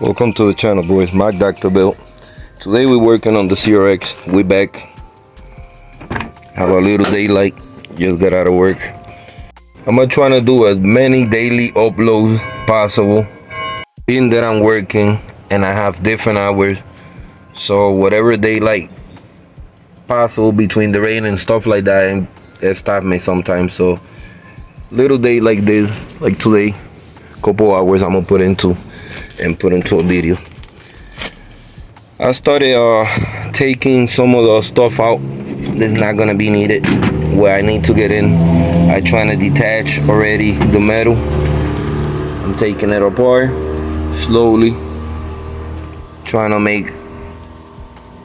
Welcome to the channel, boys. Mac Dr. Bill. Today we're working on the CRX. We back. Have a little daylight. Just got out of work. I'm gonna try to do as many daily uploads possible. Being that I'm working and I have different hours, so whatever daylight possible between the rain and stuff like that, it stops me sometimes. So little day like this, like today, couple hours I'm gonna put into a video. I started taking some of the stuff out that's not gonna be needed where I need to get in. I trying to detach already the metal. I'm taking it apart slowly, trying to make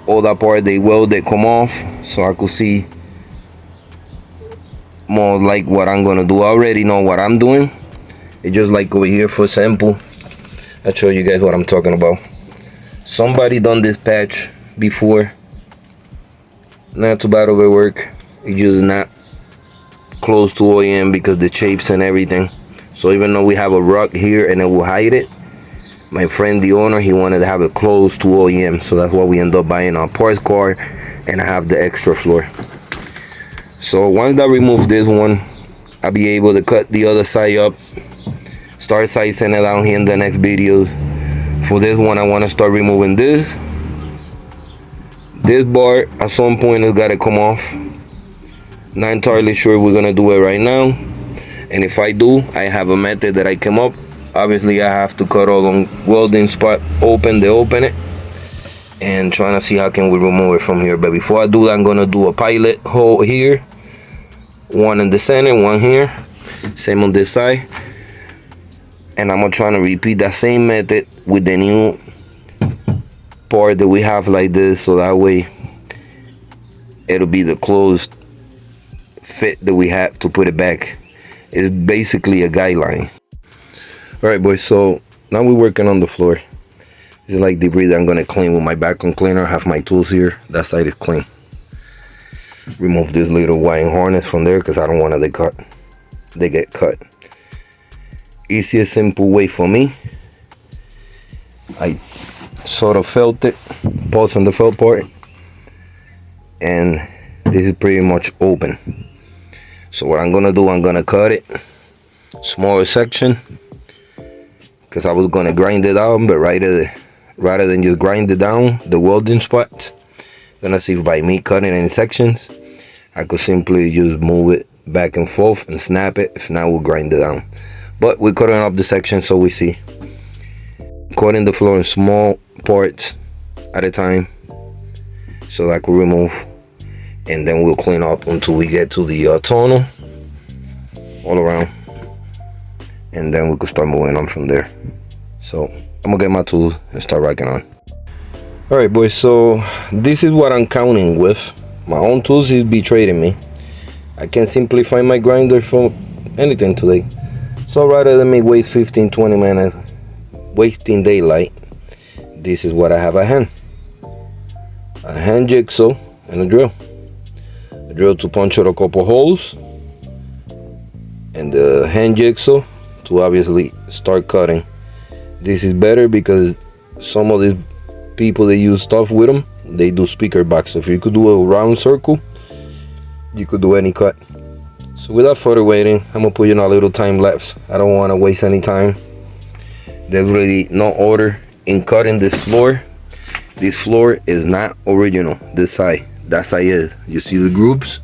all that part they welded come off so I could see more like what I'm gonna do. I already know what I'm doing. It's just like over here for sample. I'll show you guys what I'm talking about. Somebody done this patch before. Not too bad of a work. It's just not close to OEM because the shapes and everything. So even though we have a rock here and it will hide it, my friend the owner, he wanted to have it close to OEM, so that's why we end up buying a parts car and I have the extra floor. So once I remove this one, I'll be able to cut the other side up, start sizing it down here in the next video. For this one, I want to start removing this bar. At some point it's got to come off. Not entirely sure we're gonna do it right now, and if I do, I have a method that I came up. Obviously I have to cut all the welding spot open it and trying to see how can we remove it from here. But before I do that, I'm gonna do a pilot hole here, one in the center, one here, same on this side, and I'm gonna try to repeat that same method with the new part that we have like this, so that way it'll be the closed fit that we have to put it back. It's basically a guideline. All right, boys, so now we're working on the floor. This is like debris that I'm gonna clean with my vacuum cleaner. I have my tools here. That side is clean. Remove this little wiring harness from there because I don't want they get cut. Easiest, simple way for me. I sort of felt it, pulse on the felt part, and this is pretty much open. So what I'm gonna do, I'm gonna cut it smaller section because I was gonna grind it down, but rather than just grind it down the welding spots, gonna see if by me cutting in sections I could simply just move it back and forth and snap it. If not, we'll grind it down. But we're cutting up the section so we see. Cutting the floor in small parts at a time so that I could remove, and then we'll clean up until we get to the tunnel all around, and then we could start moving on from there. So I'm gonna get my tools and start rocking on. All right, boys, so this is what I'm counting with. My own tools is betraying me. I can't simply find my grinder for anything today, so rather than me wait 15-20 minutes wasting daylight, this is what I have at hand. A hand jigsaw and a drill to punch out a couple holes, and the hand jigsaw to obviously start cutting. This is better because some of these people that use stuff with them, they do speaker box. So if you could do a round circle, you could do any cut. So without further waiting, I'm gonna put in a little time lapse. I don't want to waste any time. There's really no order in cutting this floor. This floor is not original. This side, that side is. You see the grooves?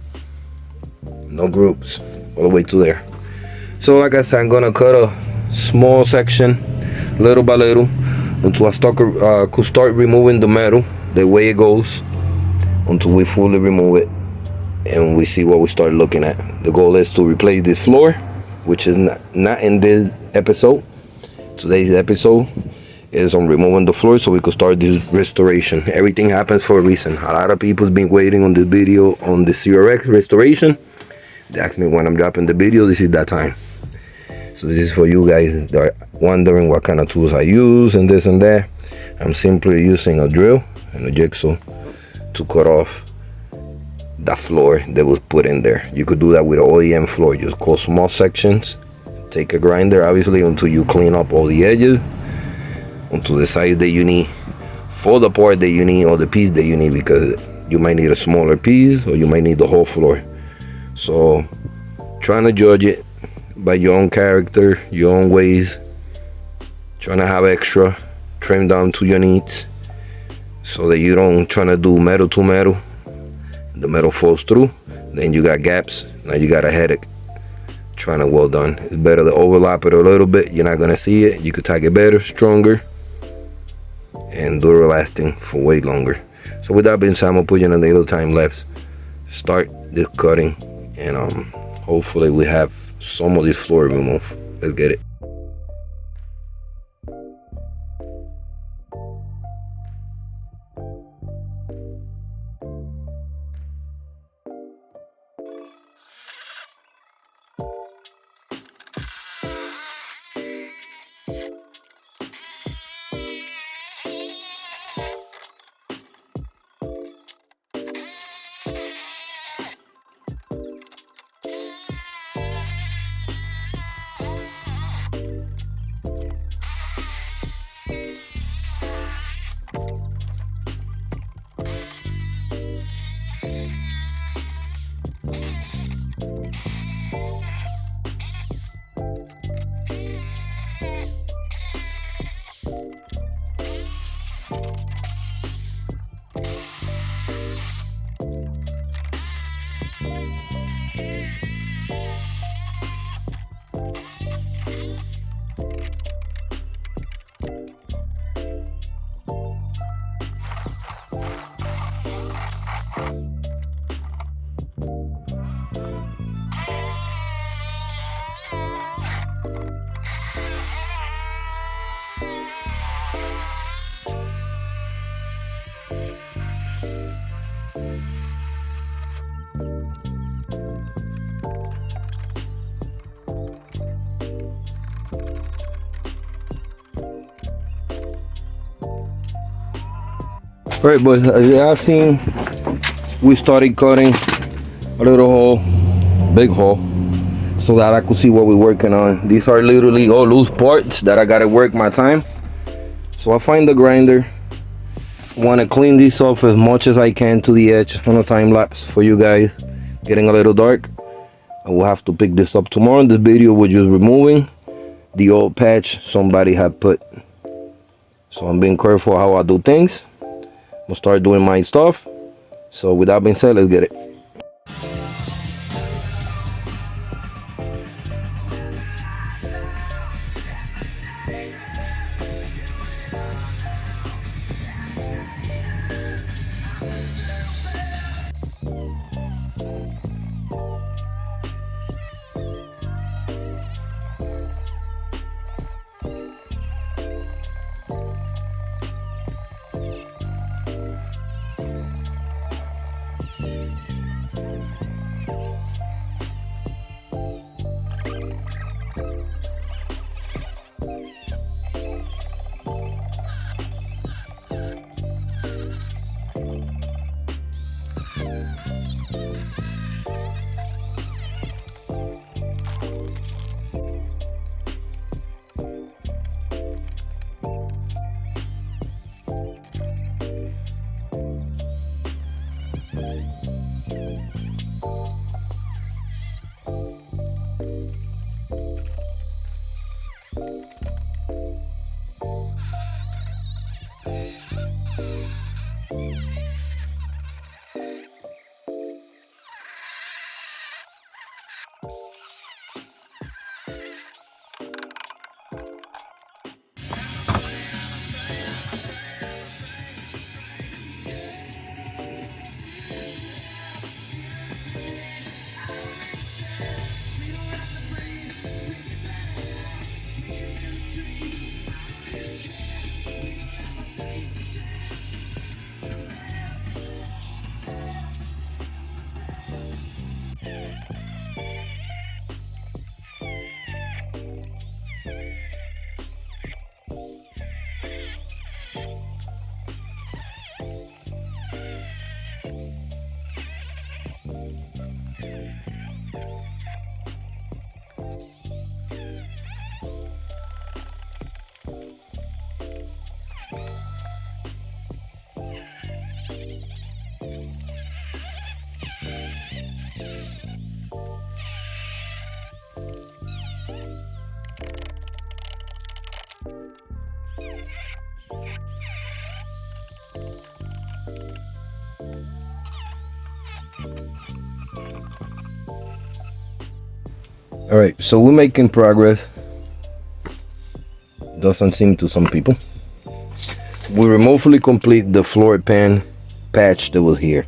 No grooves all the way to there. So like I said, I'm gonna cut a small section little by little until I could start removing the metal the way it goes, until we fully remove it and we see what we start looking at. The goal is to replace this floor, which is not in this episode. Today's episode is on removing the floor so we could start this restoration. Everything happens for a reason. A lot of people's been waiting on this video on the CRX restoration. They ask me when I'm dropping the video. This is that time. So this is for you guys that are wondering what kind of tools I use and this and that. I'm simply using a drill and a jigsaw to cut off the floor that was put in there. You could do that with an OEM floor. Just cut small sections, take a grinder obviously until you clean up all the edges, onto the size that you need for the part that you need or the piece that you need, because you might need a smaller piece or you might need the whole floor. So trying to judge it by your own character, your own ways, trying to have extra, trim down to your needs, so that you don't trying to do metal to metal, the metal falls through, then you got gaps, now you got a headache trying to weld on. It's better to overlap it a little bit, you're not gonna see it, you could tack it better, stronger, and durable lasting for way longer. So with that being said, I'm gonna put you in a little time lapse, start this cutting, and hopefully we have some of this floor removed. Let's get it. Alright boys, as you have seen, we started cutting a little hole, big hole, so that I could see what we're working on. These are literally all loose parts that I gotta work my time. So I find the grinder, want to clean this off as much as I can to the edge on a time lapse for you guys. Getting a little dark, I will have to pick this up tomorrow. In this video we're just removing the old patch somebody had put. So I'm being careful how I do things. I'm gonna start doing my stuff. So with that being said, let's get it. All right, so we're making progress. Doesn't seem to some people. We remotely complete the floor pan patch that was here.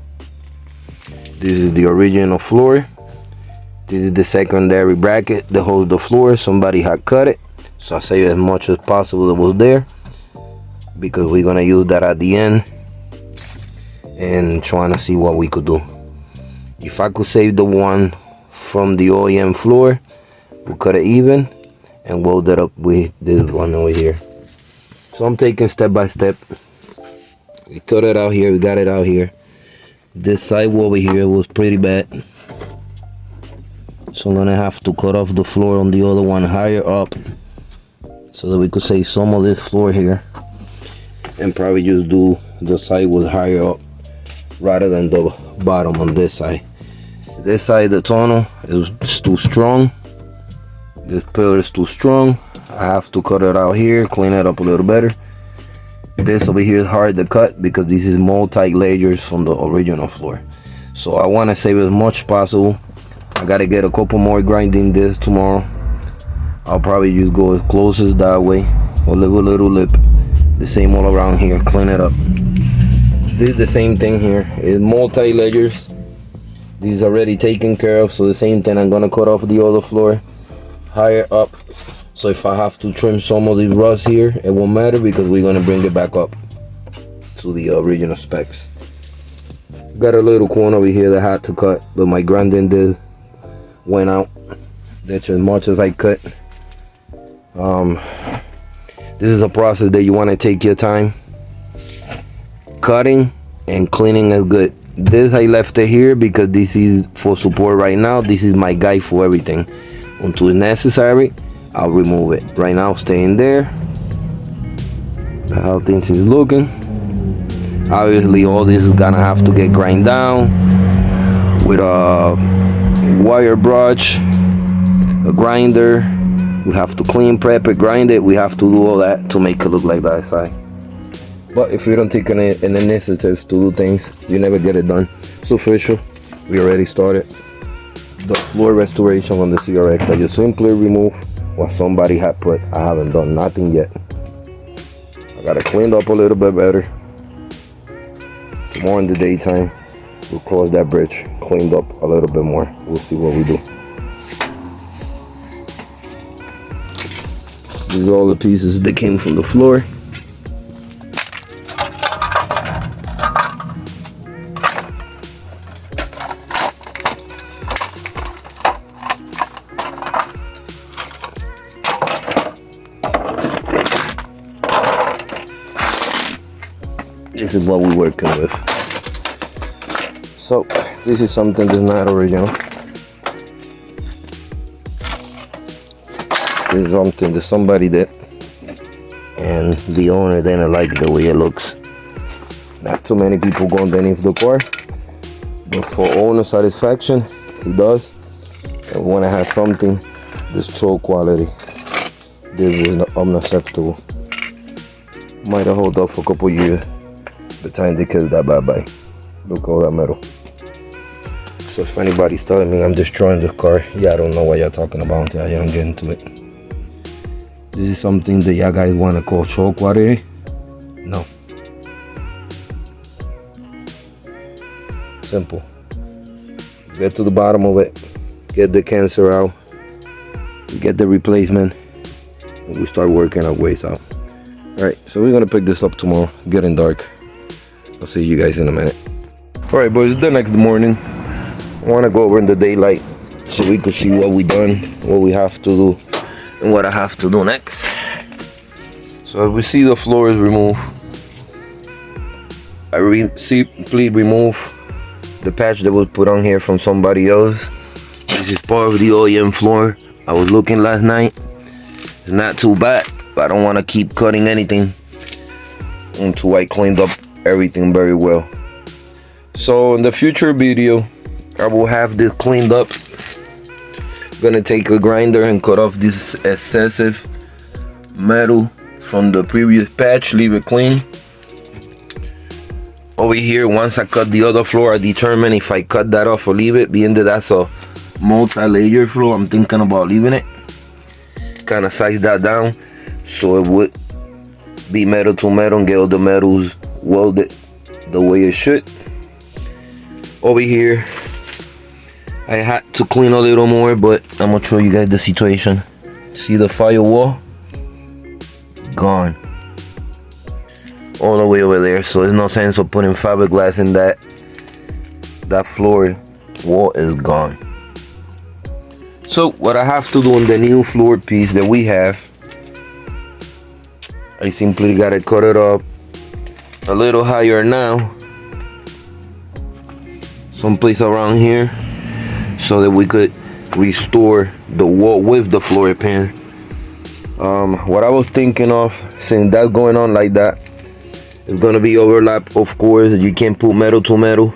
This is the original floor. This is the secondary bracket that holds the floor. Somebody had cut it, so I saved as much as possible that was there, because we're gonna use that at the end and trying to see what we could do. If I could save the one from the OEM floor, we'll cut it even and weld it up with this one over here. So I'm taking step by step. We cut it out here, we got it out here. This side over here was pretty bad, so I'm gonna have to cut off the floor on the other one higher up so that we could save some of this floor here, and probably just do the side was higher up rather than the bottom on this side. This side the tunnel is too strong. This pillar is too strong. I have to cut it out here, clean it up a little better. This over here is hard to cut because this is multi layers from the original floor. So I want to save as much possible. I gotta get a couple more grinding this tomorrow. I'll probably just go as close as that way, or leave a little lip. The same all around here, clean it up. This is the same thing here. It's multi layers. This is already taken care of, so the same thing. I'm gonna cut off the other floor higher up. So if I have to trim some of these rust here, it won't matter because we're gonna bring it back up to the original specs. Got a little corner over here that I had to cut, but my grinding did went out. That's as much as I cut. This is a process that you want to take your time. Cutting and cleaning is good. This I left it here because this is for support right now. This is my guide for everything. Until it's necessary, I'll remove it. Right now, staying there. How things is looking. Obviously, all this is gonna have to get grind down with a wire brush, a grinder. We have to clean, prep it, grind it. We have to do all that to make it look like that side. But if you don't take any initiatives to do things, you never get it done. It's official. We already started the floor restoration on the CRX. I just simply remove what somebody had put. I haven't done nothing yet. I gotta clean up a little bit better. Tomorrow in the daytime, we'll cross that bridge, cleaned up a little bit more. We'll see what we do. These are all the pieces that came from the floor. This is what we're working with. So this is something that's not original. This is something that somebody did, and the owner didn't like the way it looks. Not too many people go underneath the car, but for owner satisfaction, he does. And when I have something that's troll quality, this is unacceptable. Might have held up for a couple years. The time they killed that bye-bye. Look at all that metal. So if anybody's telling me I'm destroying the car, yeah, I don't know what you're talking about. Yeah, you don't get into it. This is something that y'all guys want to call troll quality? No. Simple. Get to the bottom of it. Get the cancer out. Get the replacement. And we start working our ways out. Alright, so we're going to pick this up tomorrow. Getting dark. I'll see you guys in a minute. Alright boys, the next morning. I want to go over in the daylight so we can see what we done, what we have to do, and what I have to do next. So as we see, the floor is removed. I simply remove the patch that was put on here from somebody else. This is part of the OEM floor. I was looking last night. It's not too bad, but I don't want to keep cutting anything until I cleaned up everything very well. So in the future video, I will have this cleaned up. I'm gonna take a grinder and cut off this excessive metal from the previous patch, leave it clean. Over here, once I cut the other floor, I determine if I cut that off or leave it, being that that's a multi-layer floor. I'm thinking about leaving it. Kind of size that down so it would be metal to metal and get all the metals welded the way it should. Over here, I had to clean a little more, but I'm gonna show you guys the situation. See the firewall? Gone. All the way over there, so there's no sense of putting fiberglass in that. That floor wall is gone. So what I have to do on the new floor piece that we have, I simply gotta cut it up a little higher now, someplace around here, so that we could restore the wall with the floor pan. What I was thinking of, since that's going on like that, it's gonna be overlap, of course. You can't put metal to metal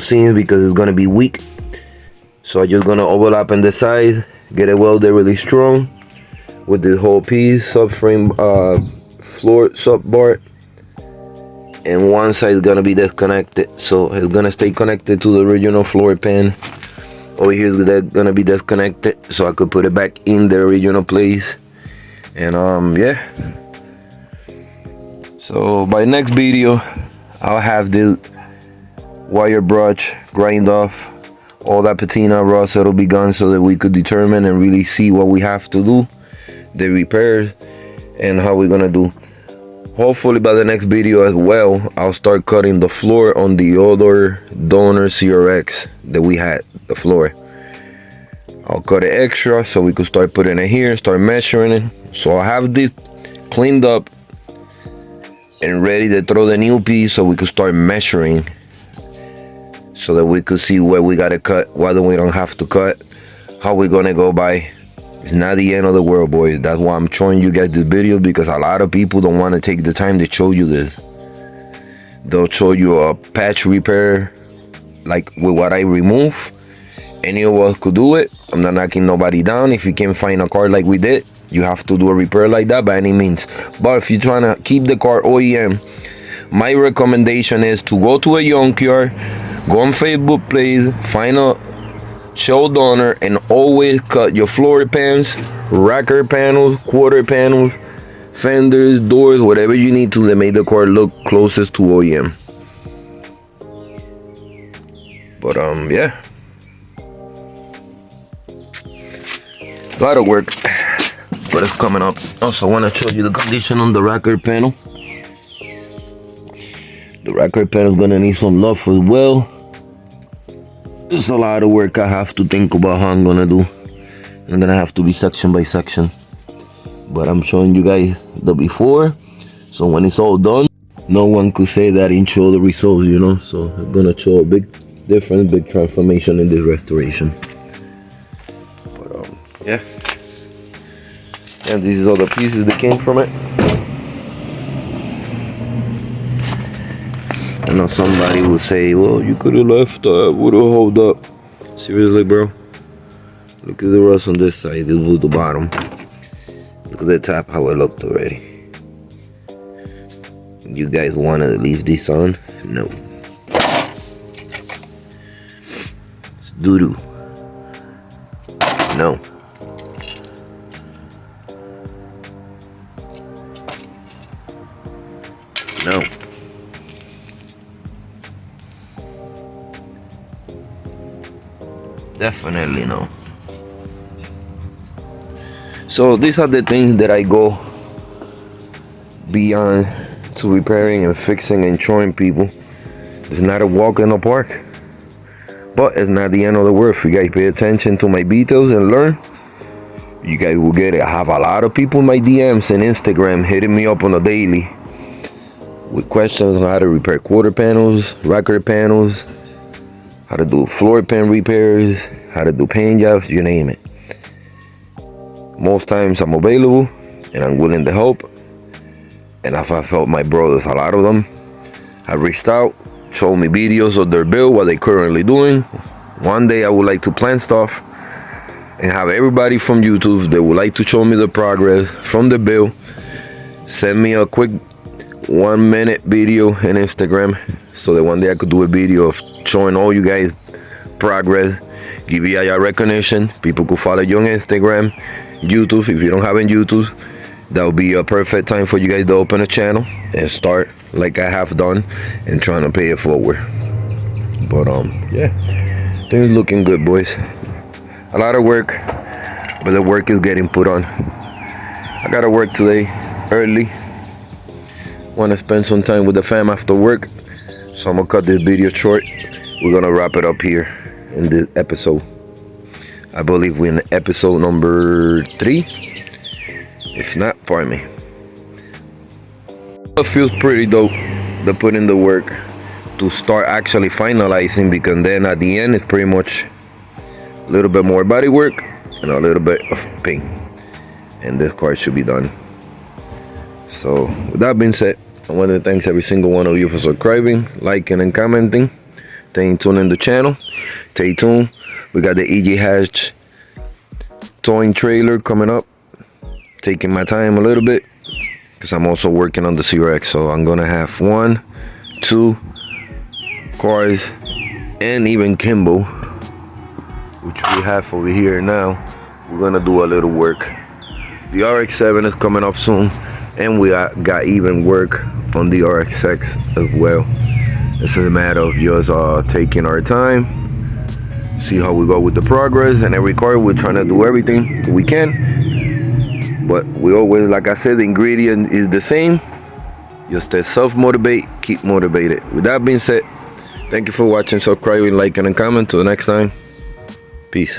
seams because it's gonna be weak. So I'm just gonna overlap on the side, get it welded really strong with the whole piece, subframe, floor sub bar, and one side is gonna be disconnected, so it's gonna stay connected to the original floor pan. Over here is gonna be disconnected, so I could put it back in the original place. And yeah. So by next video, I'll have the wire brush grind off all that patina rust that'll be gone, so that we could determine and really see what we have to do, the repairs, and how we're gonna do. Hopefully by the next video as well, I'll start cutting the floor on the other donor CRX that we had, the floor. I'll cut it extra so we could start putting it here, start measuring it. So I'll have this cleaned up and ready to throw the new piece so we could start measuring, so that we could see where we gotta cut, what we don't have to cut, how we're gonna go by. It's not the end of the world, boys. That's why I'm showing you guys this video, because a lot of people don't want to take the time to show you this. They'll show you a patch repair, like with what I remove. Any of us could do it. I'm not knocking nobody down. If you can't find a car like we did, you have to do a repair like that by any means. But if you're trying to keep the car OEM, my recommendation is to go to a junkyard, go on Facebook, please, find a show donor, and always cut your floor pans, rocker panels, quarter panels, fenders, doors, whatever you need to make the car look closest to OEM. But yeah, a lot of work, but it's coming up. Also, I want to show you the condition on the rocker panel. The rocker panel is gonna need some love as well. It's a lot of work. I have to think about how I'm gonna do. I'm gonna have to be section by section, but I'm showing you guys the before, so when it's all done, no one could say that I didn't show the results, you know. So I'm gonna show a big difference, big transformation in this restoration. But yeah, and this is all the pieces that came from it. I know somebody will say, well, you could have left that, would have hold up. Seriously, bro? Look at the rust on this side, this was the bottom. Look at the top, how it looked already. You guys wanted to leave this on? No. It's doo-doo. No. No. Definitely no. So these are the things that I go beyond to repairing and fixing and showing people. It's not a walk in the park, but it's not the end of the world. If you guys pay attention to my details and learn, you guys will get it. I have a lot of people in my DMs and Instagram hitting me up on a daily with questions on how to repair quarter panels, rocker panels, how to do floor pan repairs, how to do paint jobs, you name it. Most times I'm available and I'm willing to help. And if I felt my brothers, a lot of them have reached out, showed me videos of their build, what they're currently doing. One day I would like to plan stuff and have everybody from YouTube that would like to show me the progress from the build send me a quick 1 minute video in Instagram, so that one day I could do a video of showing all you guys progress, give you your recognition. People could follow you on Instagram, YouTube. If you don't have on YouTube, that would be a perfect time for you guys to open a channel and start like I have done and trying to pay it forward. But yeah, things looking good, boys. A lot of work, but the work is getting put on. I gotta work today early. Want to spend some time with the fam after work, so I'm gonna cut this video short. We're gonna wrap it up here in this episode. I believe we're in episode number 3. If not, pardon me. It feels pretty dope to put in the work to start actually finalizing, because then at the end it's pretty much a little bit more body work and a little bit of paint, and this car should be done. So with that being said, I want to thank every single one of you for subscribing, liking, and commenting. Stay tuned in the channel. Stay tuned. We got the EJ Hatch towing trailer coming up. Taking my time a little bit because I'm also working on the CRX. So I'm gonna have 1, 2 cars, and even Kimbo, which we have over here now. We're gonna do a little work. The RX-7 is coming up soon, and we got even work on the RX-6 as well. It's a matter of just taking our time, see how we go with the progress. And every car we're trying to do everything we can, but we always, like I said, the ingredient is the same. Just self-motivate, keep motivated. With that being said, thank you for watching, subscribing, liking, and comment. Till next time, peace.